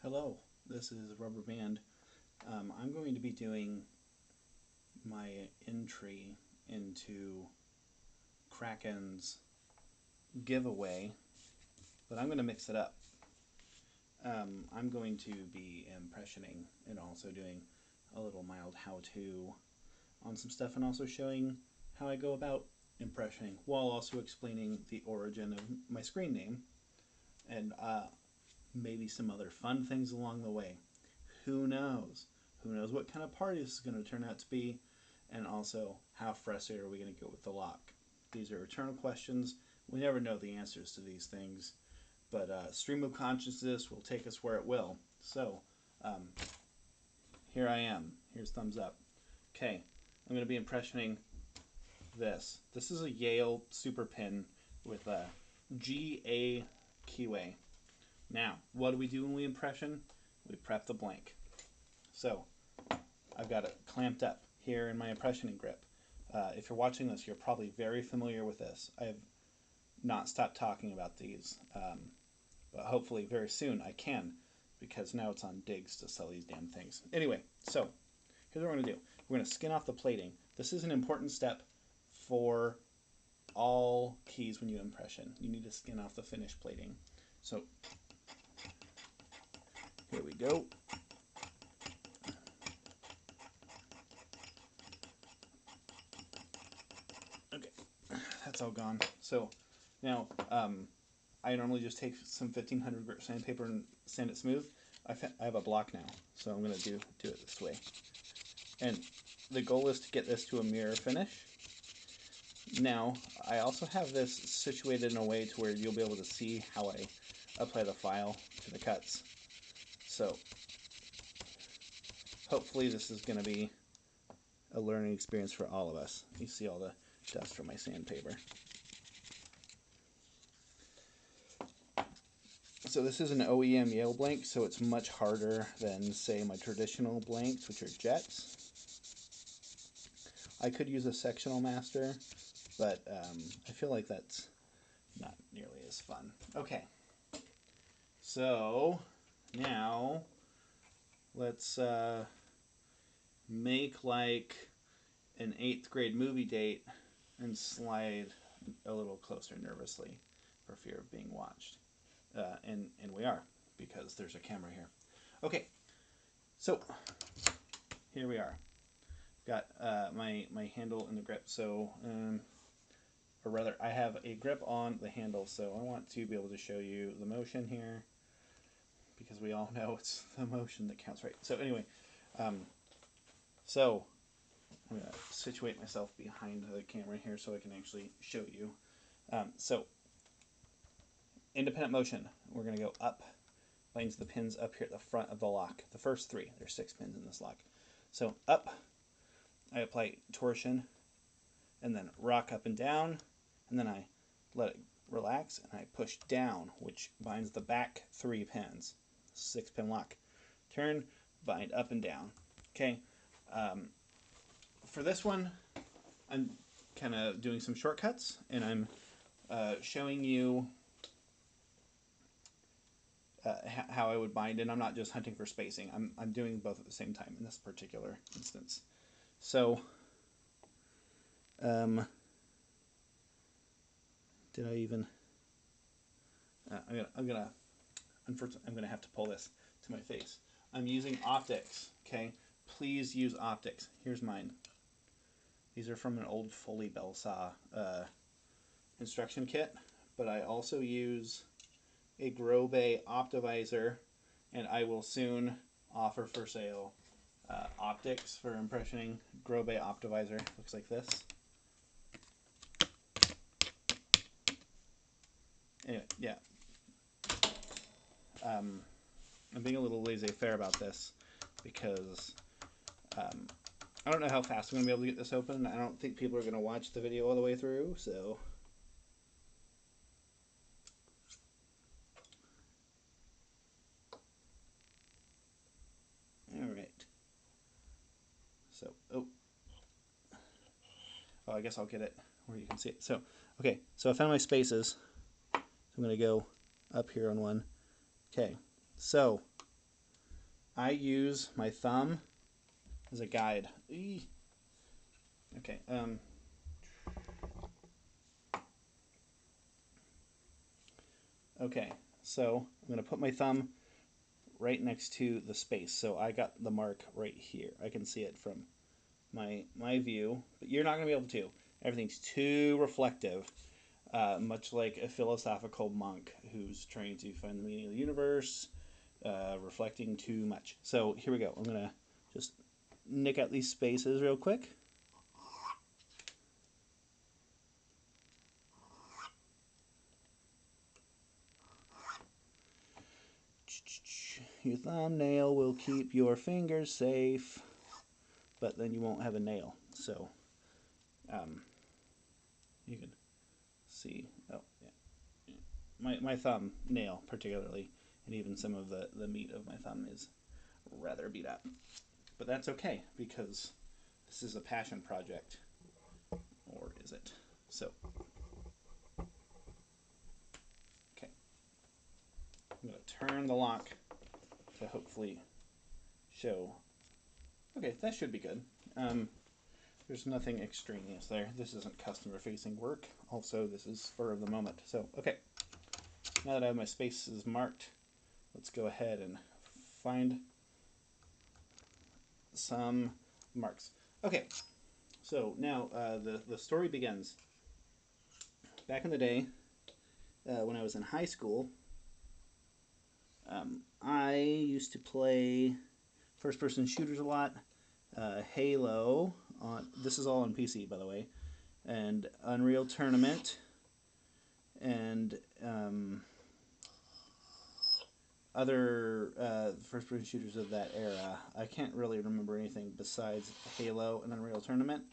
Hello, this is RubberBanned. I'm going to be doing my entry into KraKen's giveaway, but I'm going to mix it up. I'm going to be impressioning and also doing a little mild how-to on some stuff, and also showing how I go about impressioning while also explaining the origin of my screen name and maybe some other fun things along the way. Who knows? Who knows what kind of party this is going to turn out to be, and also how frustrated are we going to go with the lock? These are eternal questions. We never know the answers to these things, but stream of consciousness will take us where it will. So here I am. Here's thumbs up. Okay, I'm going to be impressioning this. This is a Yale super pin with a GA keyway. Now, what do we do when we impression? We prep the blank. So, I've got it clamped up here in my impressioning grip. If you're watching this, you're probably very familiar with this. I have not stopped talking about these, but hopefully very soon I can, because now it's on digs to sell these damn things. Anyway, so here's what we're going to do. We're going to skin off the plating. This is an important step for all keys when you impression. You need to skin off the finished plating. So here we go. Okay, that's all gone. So now I normally just take some 1500 grit sandpaper and sand it smooth. I have a block now, so I'm going to do it this way. And the goal is to get this to a mirror finish. Now, I also have this situated in a way to where you'll be able to see how I apply the file to the cuts. So hopefully this is going to be a learning experience for all of us. You see all the dust from my sandpaper. So this is an OEM Yale blank, so it's much harder than, say, my traditional blanks, which are jets. I could use a sectional master, but I feel like that's not nearly as fun. Okay, so now let's make like an 8th grade movie date and slide a little closer nervously for fear of being watched. And we are, because there's a camera here. Okay, so here we are. Got my handle in the grip, so or rather I have a grip on the handle, so I want to be able to show you the motion here, because we all know it's the motion that counts, right? So anyway, so I'm going to situate myself behind the camera here so I can actually show you. So independent motion, we're going to go up, lines the pins up here at the front of the lock. The first 3, there's 6 pins in this lock. So up, I apply torsion, and then rock up and down, and then I let it relax, and I push down, which binds the back 3 pins. 6-pin lock. Turn, bind up and down. Okay. For this one, I'm kind of doing some shortcuts, and I'm showing you how I would bind, and I'm not just hunting for spacing. I'm doing both at the same time in this particular instance. So, did I even? I'm gonna have to pull this to my face. I'm using optics. Okay, please use optics. Here's mine. These are from an old Foley bell saw instruction kit, but I also use a Grobay Optivisor, and I will soon offer for sale optics for impressioning. Grobay Optivisor looks like this. Anyway, yeah. I'm being a little laissez-faire about this because I don't know how fast I'm going to be able to get this open. I don't think people are going to watch the video all the way through, so alright. So, oh, I guess I'll get it where you can see it. So, okay, so I found my spaces. So I'm going to go up here on one. Okay, so I use my thumb as a guide. Eee. Okay. Okay. So I'm going to put my thumb right next to the space. So I got the mark right here. I can see it from my view, but you're not going to be able to. Everything's too reflective, much like a philosophical monk who's trying to find the meaning of the universe, reflecting too much. So here we go. I'm going to just nick out these spaces real quick. Your thumbnail will keep your fingers safe, but then you won't have a nail. So you can see, oh yeah, my thumb nail particularly, and even some of the meat of my thumb is rather beat up. But that's okay, because this is a passion project. Or is it? So, okay. I'm going to turn the lock to hopefully show. Okay, that should be good. There's nothing extraneous there. This isn't customer-facing work. Also, this is spur of the moment. So, okay. Now that I have my spaces marked, let's go ahead and find some marks. Okay, so now the story begins. Back in the day, when I was in high school, I used to play first-person shooters a lot. Halo. This is all on PC, by the way. And Unreal Tournament. And other first-person shooters of that era. I can't really remember anything besides Halo and Unreal Tournament.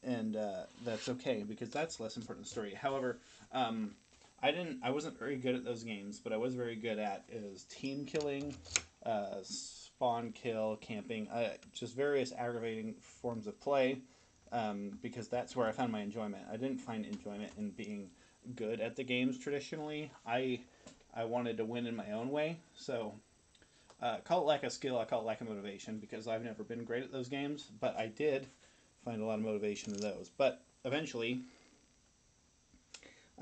And that's okay, because that's less important to the story. However, I wasn't very good at those games, but I was very good at is team killing, spawn kill, camping, just various aggravating forms of play, because that's where I found my enjoyment. I didn't find enjoyment in being good at the games traditionally. I wanted to win in my own way, so call it lack of skill, I call it lack of motivation, because I've never been great at those games, but I did find a lot of motivation in those. But eventually,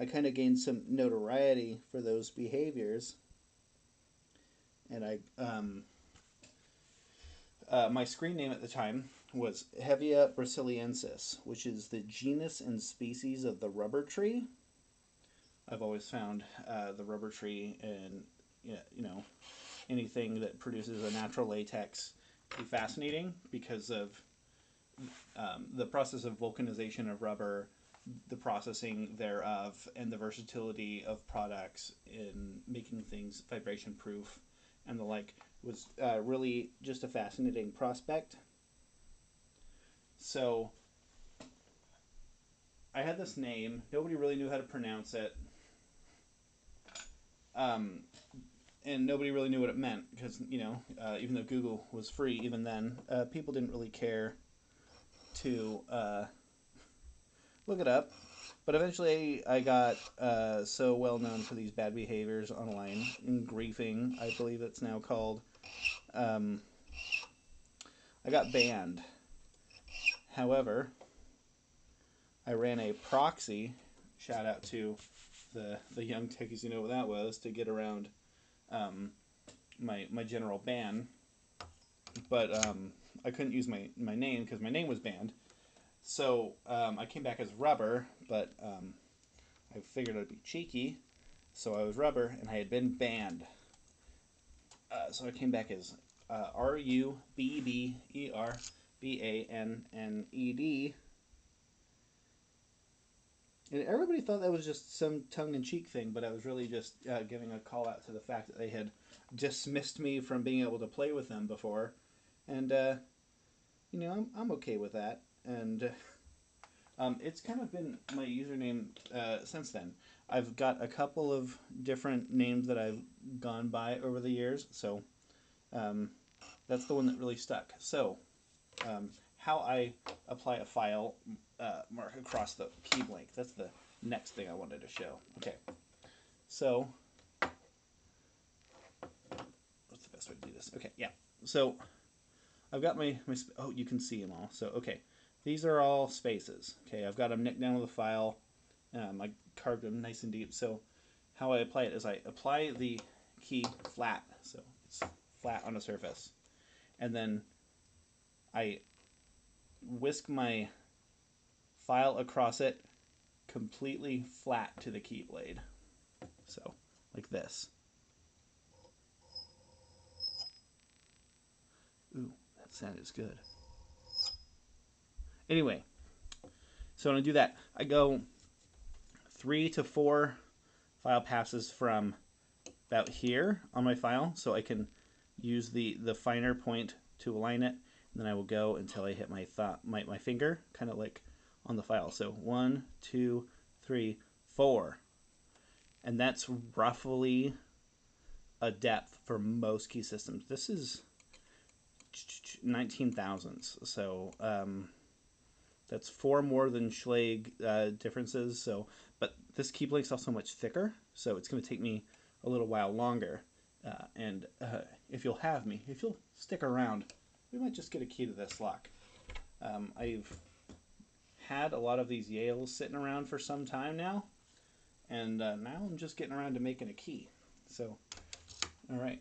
I kind of gained some notoriety for those behaviors, and my screen name at the time was Hevia brasiliensis, which is the genus and species of the rubber tree. I've always found the rubber tree and anything that produces a natural latex to be fascinating because of the process of vulcanization of rubber, the processing thereof, and the versatility of products in making things vibration proof and the like was really just a fascinating prospect. So I had this name. Nobody really knew how to pronounce it. And nobody really knew what it meant because, even though Google was free even then, people didn't really care to look it up. But eventually I got so well known for these bad behaviors online, in griefing, I believe it's now called. I got banned. However, I ran a proxy, shout out to the young techies who know what that was, to get around my general ban. But I couldn't use my name because my name was banned. So I came back as Rubber, but I figured I'd be cheeky, so I was Rubber, and I had been banned. So I came back as RubberBanned. And everybody thought that was just some tongue-in-cheek thing, but I was really just giving a call out to the fact that they had dismissed me from being able to play with them before. And, I'm okay with that. And it's kind of been my username since then. I've got a couple of different names that I've gone by over the years, so that's the one that really stuck. So, how I apply a file mark across the key blank. That's the next thing I wanted to show. Okay, so what's the best best way to do this. Okay, yeah. So I've got my oh, you can see them all. So, okay. These are all spaces. Okay, I've got them nicked down with a file. I carved them nice and deep. So how I apply it is I apply the key flat. So it's flat on a surface. And then I whisk my file across it completely flat to the key blade. So, like this. Ooh, that sound is good. Anyway, so when I do that, I go 3 to 4 file passes from about here on my file, so I can use the finer point to align it, and then I will go until I hit my finger, kind of like on the file. So 1, 2, 3, 4, and that's roughly a depth for most key systems. This is 19 thousandths, so that's 4 more than Schlage differences. So, but this key blank's also much thicker, so it's going to take me a little while longer. And if you'll have me, if you'll stick around, we might just get a key to this lock. I've had a lot of these Yales sitting around for some time now, and now I'm just getting around to making a key. So, all right,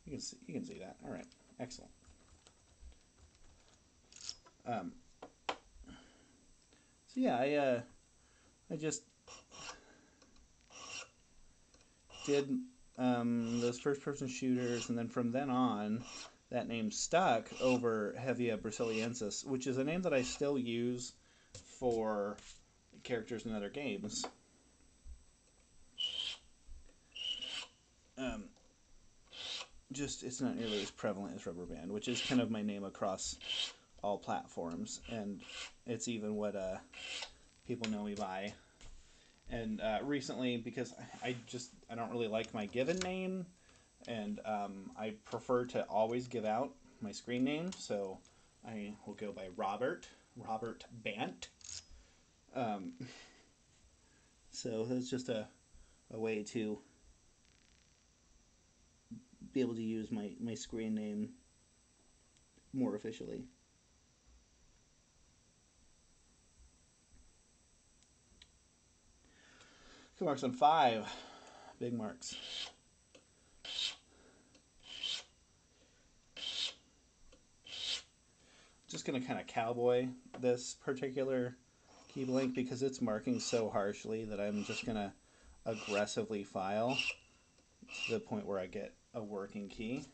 you can see that. All right, excellent. So yeah, I just did those first-person shooters, and then from then on, that name stuck over Hevia Brasiliensis, which is a name that I still use for characters in other games. Just it's not nearly as prevalent as RubberBanned, which is kind of my name across all platforms, and it's even what people know me by. And recently, because I don't really like my given name, and I prefer to always give out my screen name, so I will go by RubberBanned. So that's just a way to be able to use my screen name more officially. Good marks on 5. Big marks. Just going to kind of cowboy this particular key blank because it's marking so harshly that I'm just going to aggressively file to the point where I get a working key.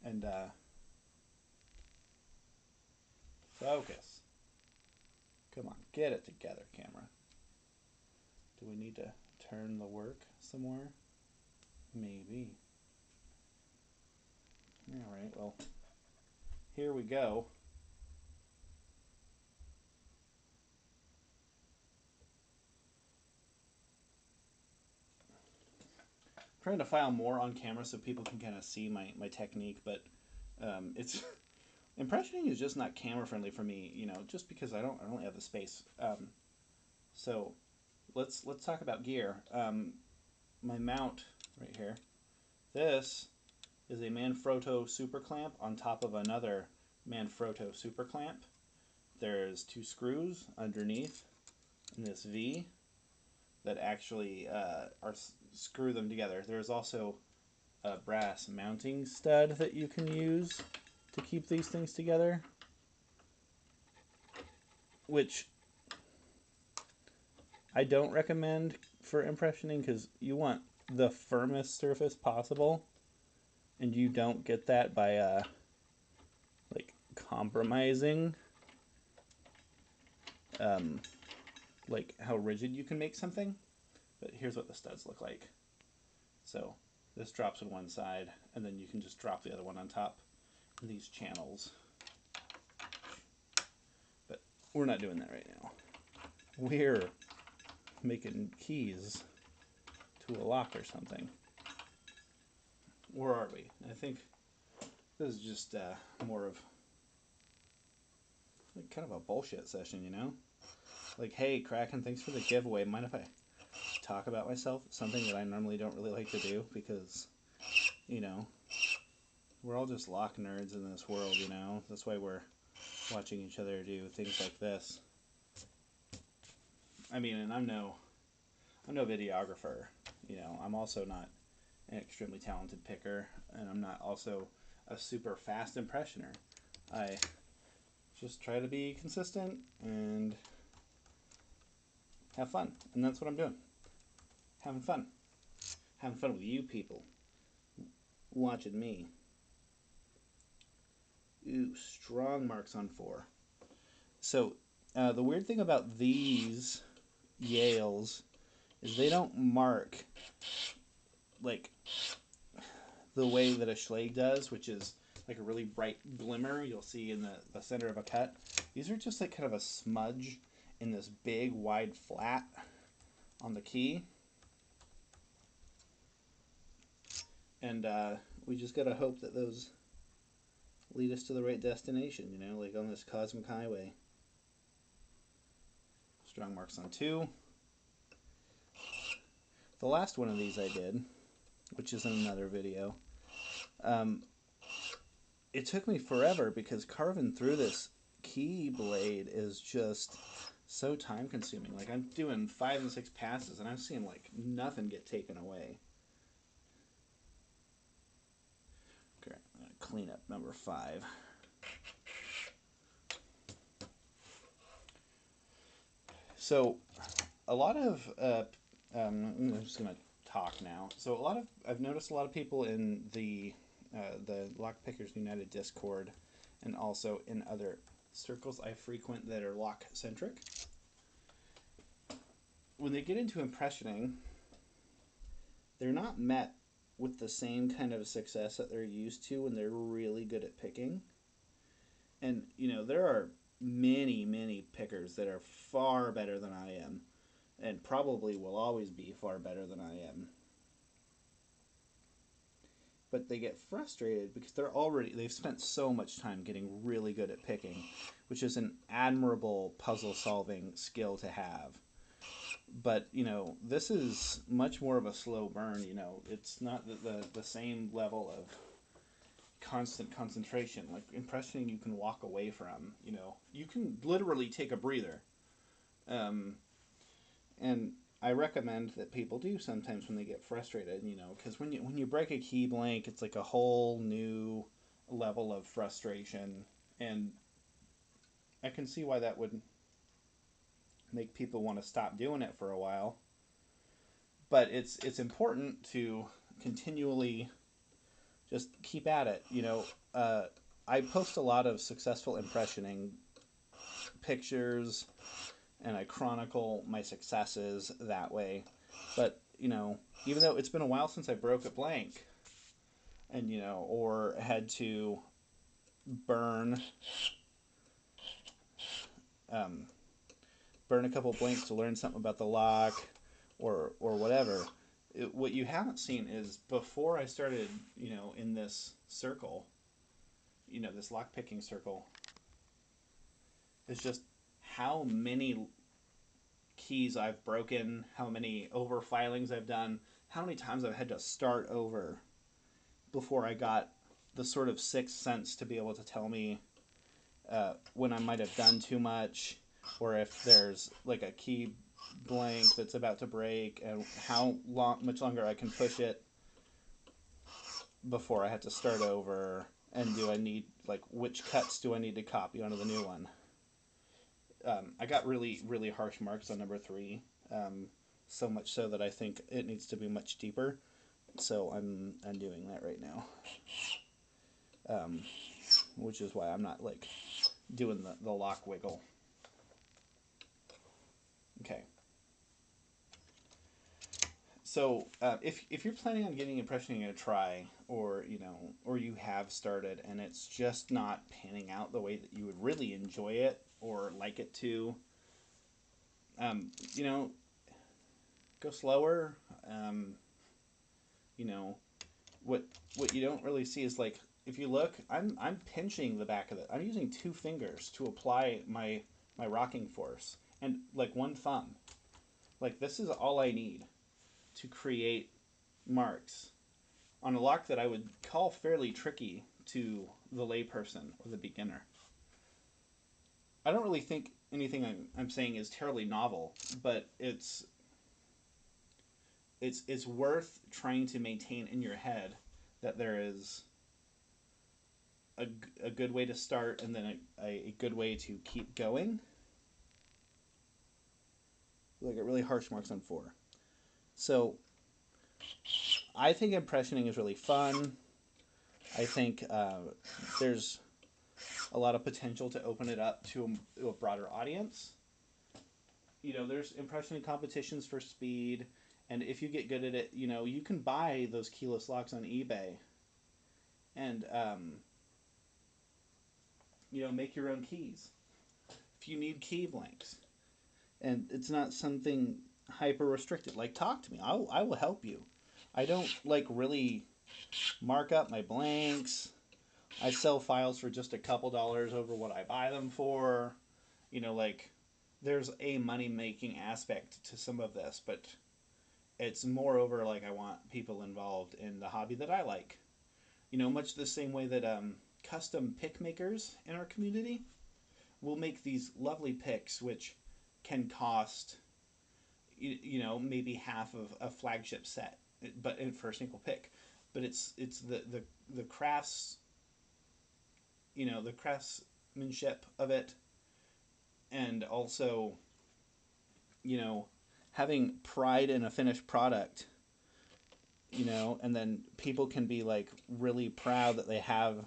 And focus. Come on, get it together, camera. Do we need to turn the work somewhere? Maybe. Alright, well, here we go. I'm trying to file more on camera so people can kind of see my technique, but it's impressioning is just not camera friendly for me, you know, just because I don't have the space. So let's talk about gear. My mount right here. This is a Manfrotto super clamp on top of another Manfrotto super clamp. There's 2 screws underneath in this V that actually screw them together. There's also a brass mounting stud that you can use to keep these things together, which I don't recommend for impressioning because you want the firmest surface possible, and you don't get that by like compromising like how rigid you can make something. But here's what the studs look like. So this drops on one side, and then you can just drop the other one on top of these channels. But we're not doing that right now. We're making keys to a lock or something. Where are we? I think this is just more of like kind of a bullshit session, you know? Like, hey, KraKen, thanks for the giveaway. Mind if I talk about myself? Something that I normally don't really like to do because, you know, we're all just lock nerds in this world, you know? That's why we're watching each other do things like this. I mean, and I'm no videographer, you know. I'm also not an extremely talented picker, and I'm not also a super fast impressioner. I just try to be consistent and have fun, and that's what I'm doing. Having fun. Having fun with you people. Watching me. Ooh, strong marks on 4. So, the weird thing about these Yales is they don't mark like the way that a Schlage does, which is like a really bright glimmer you'll see in the center of a cut. These are just like kind of a smudge in this big wide flat on the key. And we just gotta hope that those lead us to the right destination, you know, like on this cosmic highway. Strong marks on 2. The last one of these I did, which is in another video, it took me forever because carving through this key blade is just so time consuming. Like, I'm doing 5 and 6 passes and I'm seeing like nothing get taken away. Okay, I'm gonna clean up number 5. So a lot of I'm just gonna talk now. So I've noticed a lot of people in the Lock Pickers United Discord and also in other circles I frequent that are lock centric. When they get into impressioning, they're not met with the same kind of success that they're used to when they're really good at picking. And you know, there are many pickers that are far better than I am, and probably will always be far better than I am. But they get frustrated because they've spent so much time getting really good at picking, which is an admirable puzzle solving skill to have. But, you know, this is much more of a slow burn, you know. It's not the same level of constant concentration. Like, impressioning you can walk away from, you know. You can literally take a breather. And I recommend that people do sometimes when they get frustrated, you know, because when you break a key blank, it's like a whole new level of frustration, and I can see why that would make people want to stop doing it for a while. But it's important to continually just keep at it, you know. I post a lot of successful impressioning pictures, and I chronicle my successes that way. But, you know, even though it's been a while since I broke a blank, and, you know, or had to burn a couple blanks to learn something about the lock, or whatever, what you haven't seen is before I started, you know, in this circle, you know, this lock picking circle, is just how many keys I've broken, how many overfilings I've done, how many times I've had to start over before I got the sort of sixth sense to be able to tell me when I might have done too much, or if there's like a key blank that's about to break, and much longer I can push it before I have to start over, and do I need, like, which cuts do I need to copy onto the new one. I got really harsh marks on number 3, so much so that I think it needs to be much deeper. So I'm doing that right now, which is why I'm not like doing the lock wiggle. Okay. So if you're planning on getting impressioning a try, or you know, or you have started and it's just not panning out the way that you would really enjoy it or like it to, you know, go slower. You know, what you don't really see is, like, if you look, I'm pinching the back of it. I'm using 2 fingers to apply my rocking force, and like 1 thumb. Like, this is all I need to create marks on a lock that I would call fairly tricky to the layperson or the beginner. I don't really think anything I'm saying is terribly novel, but it's worth trying to maintain in your head that there is a good way to start and then a good way to keep going. Like, really harsh marks on 4. So I think impressioning is really fun. I think there's a lot of potential to open it up to a broader audience. You know, there's impressioning competitions for speed, and if you get good at it, you know, you can buy those keyless locks on eBay and you know, make your own keys if you need key blanks. And it's not something hyper restricted. Like, talk to me. I will help you. I don't like really mark up my blanks. I sell files for just a couple dollars over what I buy them for. You know, like, there's a money making aspect to some of this, but it's moreover like I want people involved in the hobby that I like. You know, much the same way that custom pick makers in our community will make these lovely picks, which can cost, you know, maybe half of a flagship set, but for a single pick. But it's the crafts, you know, the craftsmanship of it, and also, you know, having pride in a finished product, you know, and then people can be like really proud that they have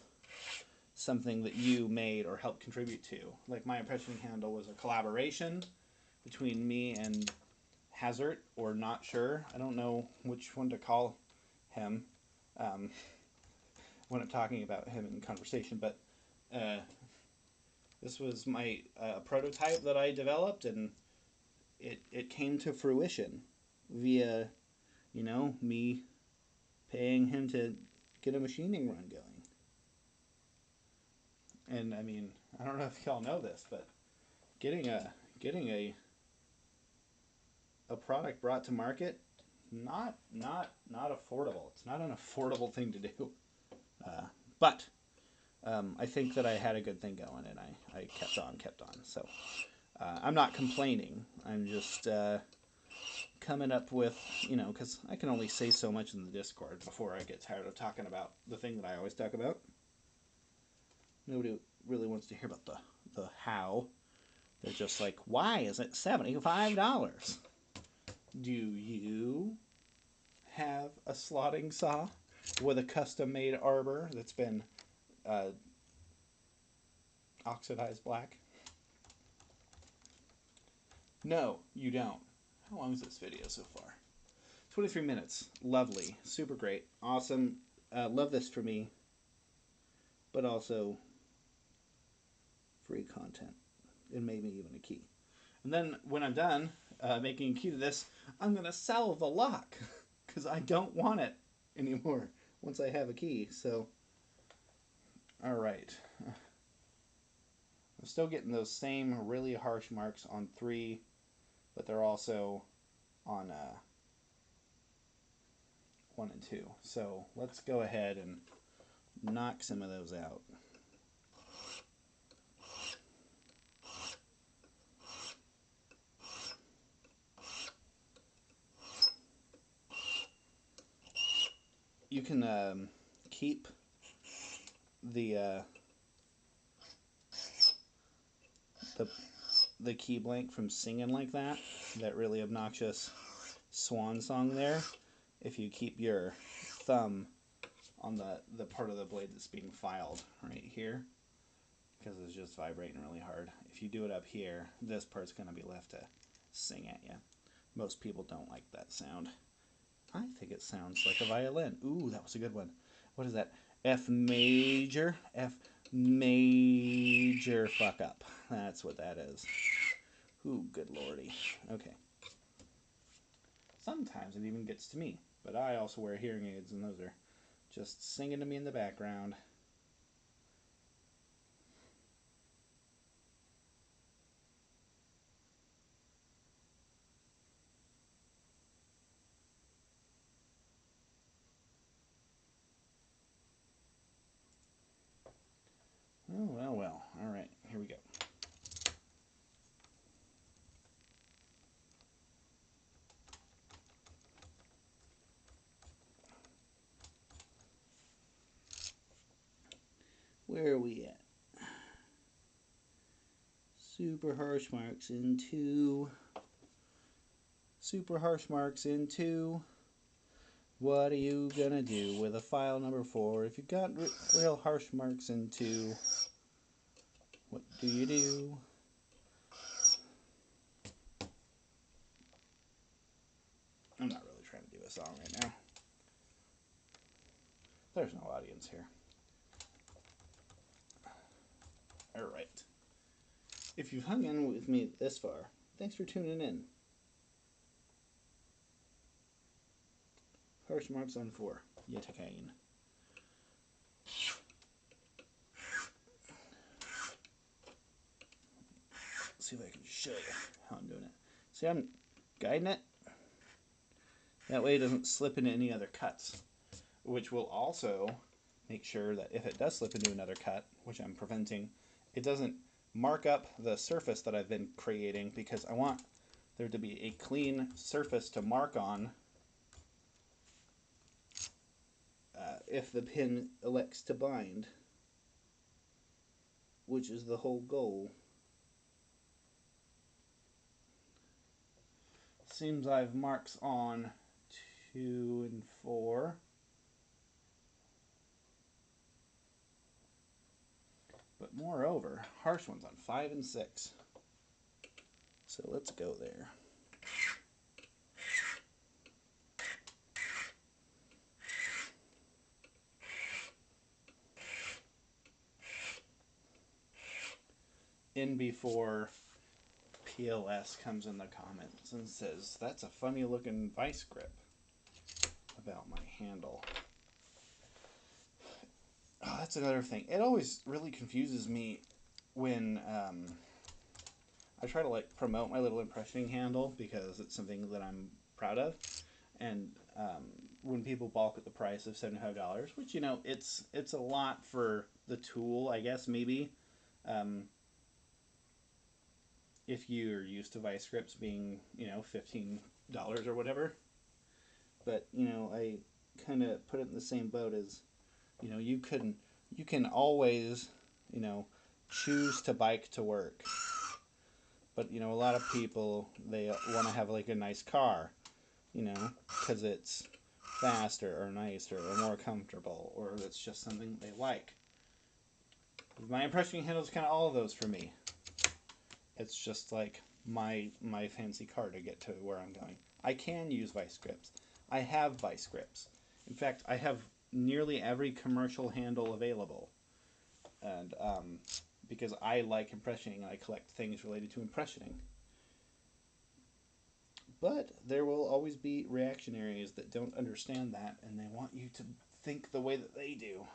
something that you made or helped contribute to. Like, my impressioning handle was a collaboration between me and Hazard, or Not Sure. I don't know which one to call him when I'm talking about him in conversation, but this was my prototype that I developed, and it came to fruition via, you know, me paying him to get a machining run going. And I mean, I don't know if y'all know this, but getting a product brought to market, not affordable. It's not an affordable thing to do. But I think that I had a good thing going, and I kept on. So I'm not complaining. I'm just coming up with, you know, because I can only say so much in the Discord before I get tired of talking about the thing that I always talk about. Nobody really wants to hear about the how. They're just like, why is it $75? Do you have a slotting saw with a custom-made arbor that's been oxidized black? No, you don't. How long is this video so far? 23 minutes. Lovely. Super great. Awesome. Love this for me. But also free content. And maybe even a key. And then when I'm done making a key to this, I'm going to sell the lock. Because I don't want it anymore once I have a key. So, alright. I'm still getting those same really harsh marks on 3, but they're also on 1 and 2. So let's go ahead and knock some of those out. You can keep the key blank from singing like that really obnoxious swan song there, if you keep your thumb on the part of the blade that's being filed right here, because it's just vibrating really hard. If you do it up here, this part's going to be left to sing at you. Most people don't like that sound. I think it sounds like a violin. Ooh, that was a good one. What is that? F major. F major fuck up. That's what that is. Ooh, good lordy. Okay. Sometimes it even gets to me, but I also wear hearing aids, and those are just singing to me in the background. Where are we at? Super harsh marks into. Super harsh marks into. What are you gonna do with a file number 4 if you got real harsh marks into? What do you do? I'm not really trying to do a song right now. There's no audience here. Alright. If you've hung in with me this far, thanks for tuning in. Harsh marks on 4. KraKen. See if I can show you how I'm doing it. See, I'm guiding it. That way it doesn't slip into any other cuts, which will also make sure that if it does slip into another cut, which I'm preventing, it doesn't mark up the surface that I've been creating, because I want there to be a clean surface to mark on if the pin elects to bind, which is the whole goal. Seems I have marks on 2 and 4. But moreover, harsh ones on 5 and 6. So let's go there. In before PLS comes in the comments and says, that's a funny looking vice grip about my handle. Oh, that's another thing. It always really confuses me when I try to like promote my little impressioning handle, because it's something that I'm proud of. And when people balk at the price of $75, which, you know, it's a lot for the tool, I guess, maybe. If you're used to vice grips being, you know, $15 or whatever. But, you know, I kind of put it in the same boat as, you know, you can always, you know, choose to bike to work. But, you know, a lot of people, they want to have like a nice car, you know, because it's faster or nicer or more comfortable, or it's just something they like. My impressioning handle is kind of all of those for me. It's just like my fancy car to get to where I'm going. I can use vice grips. I have vice grips. In fact, I have nearly every commercial handle available. And because I like impressioning and I collect things related to impressioning. But there will always be reactionaries that don't understand that, and they want you to think the way that they do,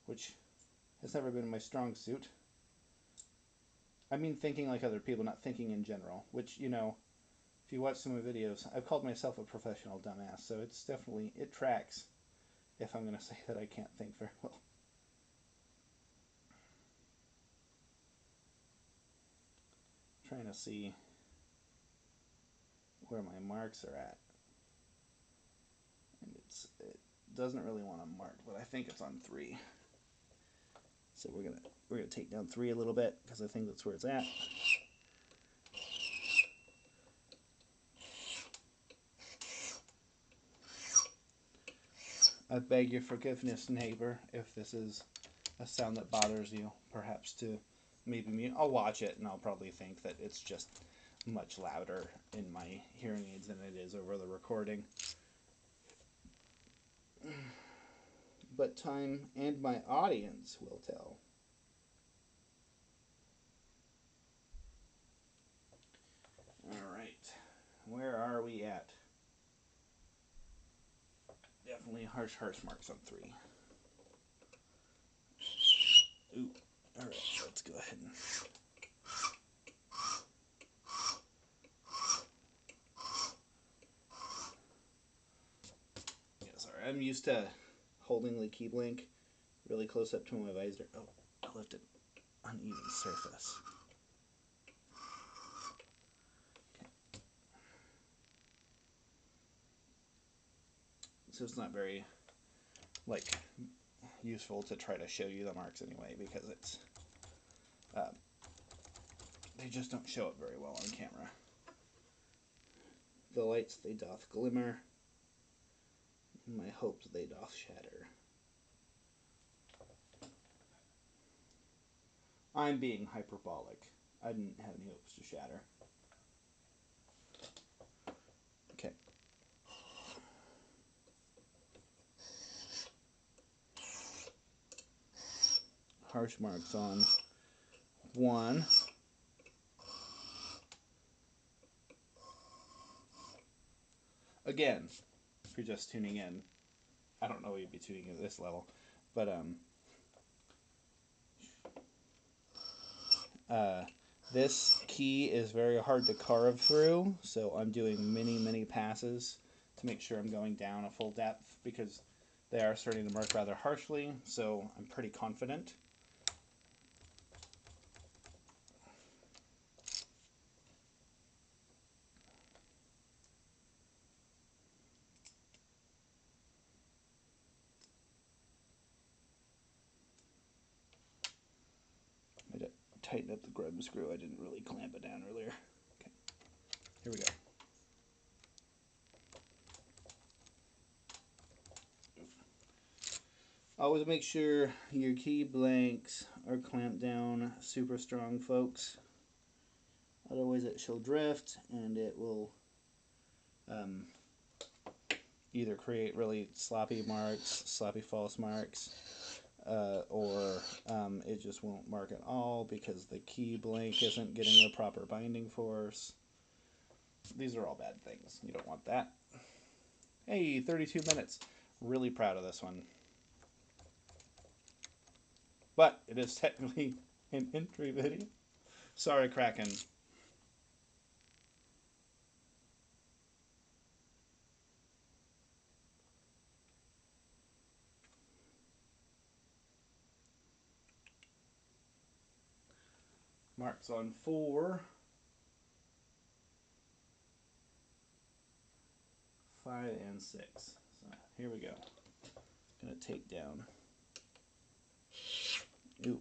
which has never been my strong suit. I mean thinking like other people, not thinking in general, which, you know, if you watch some of my videos, I've called myself a professional dumbass, so it's definitely, it tracks if I'm going to say that I can't think very well. I'm trying to see where my marks are at. And it doesn't really want to mark, but I think it's on 3. So we're gonna take down 3 a little bit, because I think that's where it's at. I beg your forgiveness, neighbor, if this is a sound that bothers you. Perhaps to maybe me. I'll watch it and I'll probably think that it's just much louder in my hearing aids than it is over the recording. But time and my audience will tell. Alright, where are we at? Definitely harsh marks on 3. Ooh, alright, let's go ahead and... Yeah, sorry, I'm used to holding the key blink really close up to my visor. Oh, I left an uneven surface. So it's not very, like, useful to try to show you the marks anyway, because it's they just don't show up very well on camera. The lights they doth glimmer, my hopes they doth shatter. I'm being hyperbolic. I didn't have any hopes to shatter. Okay. Harsh marks on 1. Again, if you're just tuning in, I don't know you'd be tuning in at this level, but this key is very hard to carve through, so I'm doing many passes to make sure I'm going down a full depth, because they are starting to mark rather harshly, so I'm pretty confident. I had to tighten up the grub screw. I didn't really clamp it down earlier. Okay, here we go. Always make sure your key blanks are clamped down super strong, folks. Otherwise it shall drift and it will either create really sloppy marks, sloppy false marks, or it just won't mark at all because the key blank isn't getting the proper binding force. These are all bad things. You don't want that. Hey, 32 minutes. Really proud of this one. But it is technically an entry video. Sorry, KraKen. Marks on 4, 5, and 6. So here we go. Gonna take down. Ooh.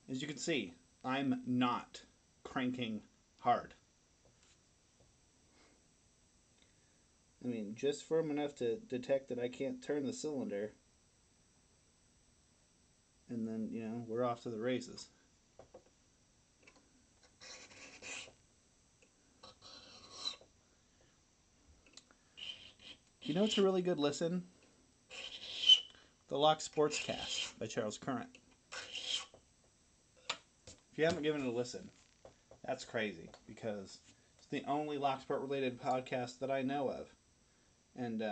As you can see, I'm not cranking hard. I mean, just firm enough to detect that I can't turn the cylinder. And then, you know, we're off to the races. You know what's a really good listen? The Lock Sportscast by Charles Current. If you haven't given it a listen, that's crazy, because it's the only Locksport related podcast that I know of. And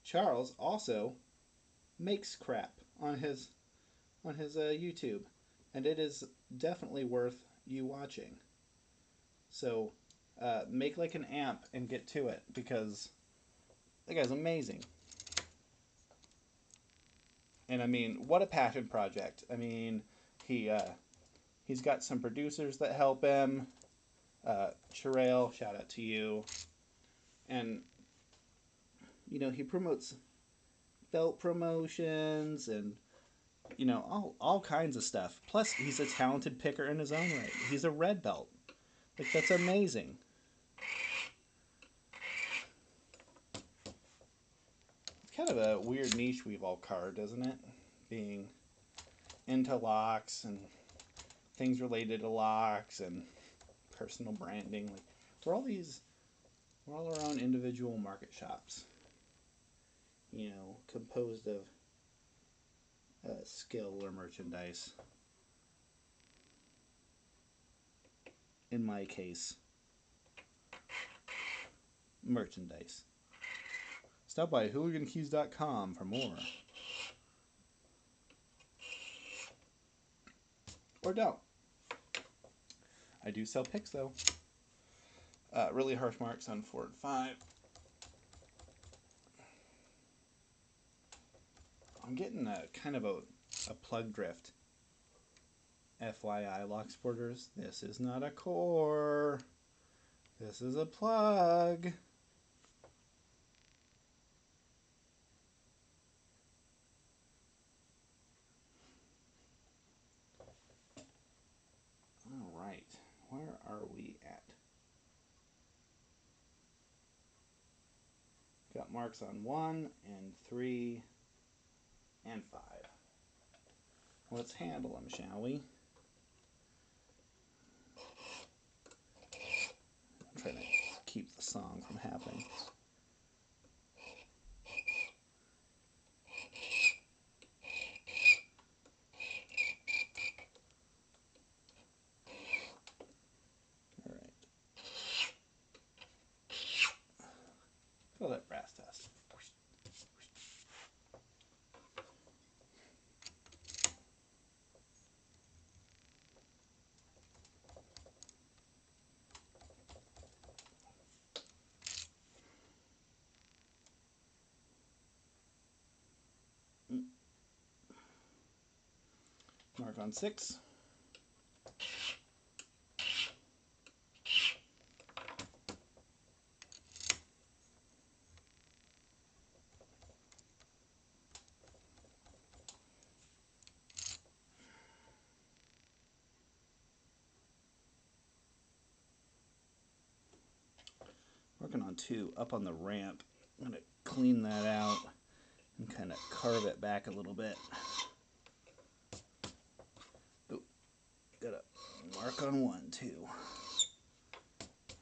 Charles also makes crap on his YouTube, and it is definitely worth you watching. So make like an amp and get to it, because that guy's amazing. And I mean, what a passion project. I mean, he's got some producers that help him. Sherelle, shout out to you. And you know, he promotes belt promotions and, you know, all kinds of stuff. Plus, he's a talented picker in his own right. He's a red belt. Like, that's amazing. It's kind of a weird niche we've all carved, isn't it? Being into locks and things related to locks and personal branding. Like, we're all our own individual market shops. You know, composed of skill or merchandise. In my case, merchandise. Stop by hooligankeys.com for more. or don't. I do sell picks though. Really harsh marks on 4 and 5. I'm getting a kind of a plug drift. FYI, lock sporters, this is not a core. This is a plug. All right, where are we at? Got marks on 1 and 3 and 5. Let's handle them, shall we? I'm trying to keep the song from happening. All right. Fill that brass test. Mark on 6. Working on 2 up on the ramp. I'm going to clean that out and kind of carve it back a little bit. Oh, got a mark on 1 too.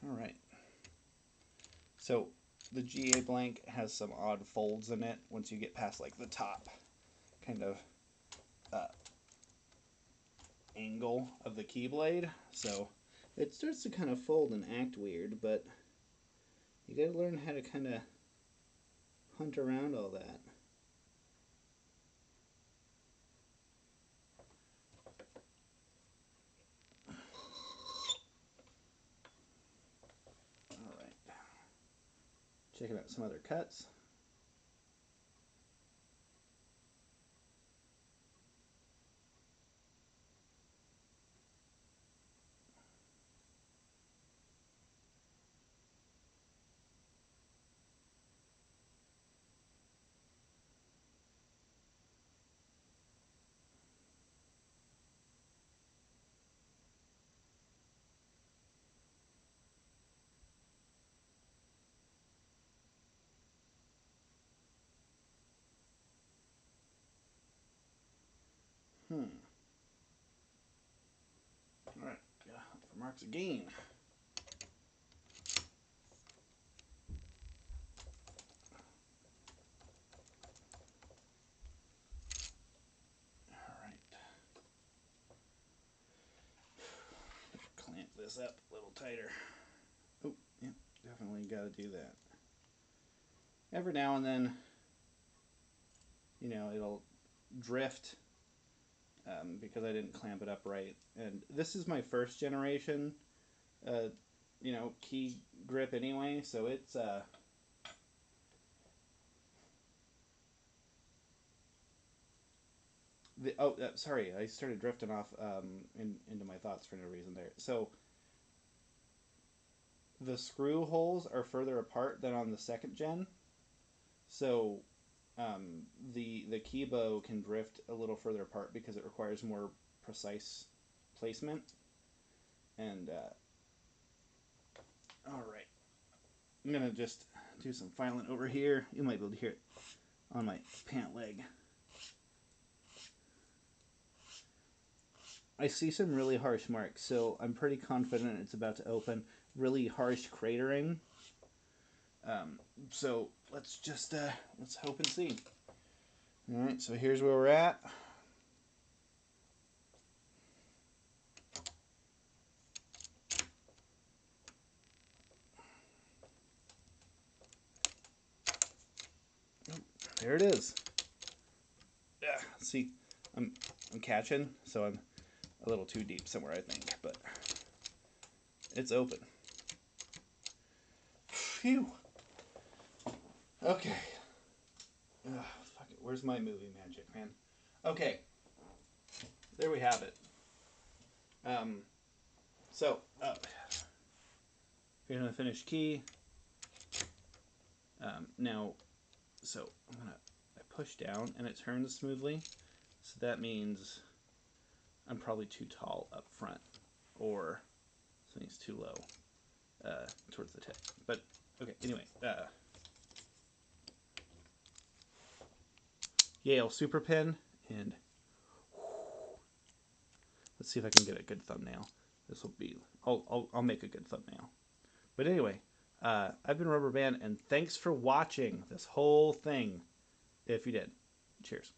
All right. So the GA blank has some odd folds in it once you get past like the top kind of angle of the keyblade. So it starts to kind of fold and act weird, but you got to learn how to kind of hunt around all that. All right. Checking out some other cuts. All right, yeah, for marks again. All right. Clamp this up a little tighter. Oh, yeah, definitely got to do that. Every now and then, you know, it'll drift because I didn't clamp it up right. And this is my first generation, you know, key grip anyway, so it's sorry, I started drifting off into my thoughts for no reason there. So the screw holes are further apart than on the second gen, so the key bow can drift a little further apart because it requires more precise placement. And all right, I'm gonna just do some filing over here. You might be able to hear it on my pant leg. I see some really harsh marks, so I'm pretty confident it's about to open. Really harsh cratering. So let's just let's hope and see. All right, so here's where we're at. There it is. Yeah, see, I'm catching, so I'm a little too deep somewhere, I think, but it's open. Phew. Okay. Ugh, fuck it. Where's my movie magic, man? Okay. There we have it. So, here's my finished key. Now, so I push down and it turns smoothly. So that means I'm probably too tall up front, or something's too low towards the tip. But okay, anyway, Yale Super Pen, and let's see if I can get a good thumbnail. This will be, I'll make a good thumbnail. But anyway, I've been RubberBanned, and thanks for watching this whole thing. If you did, cheers.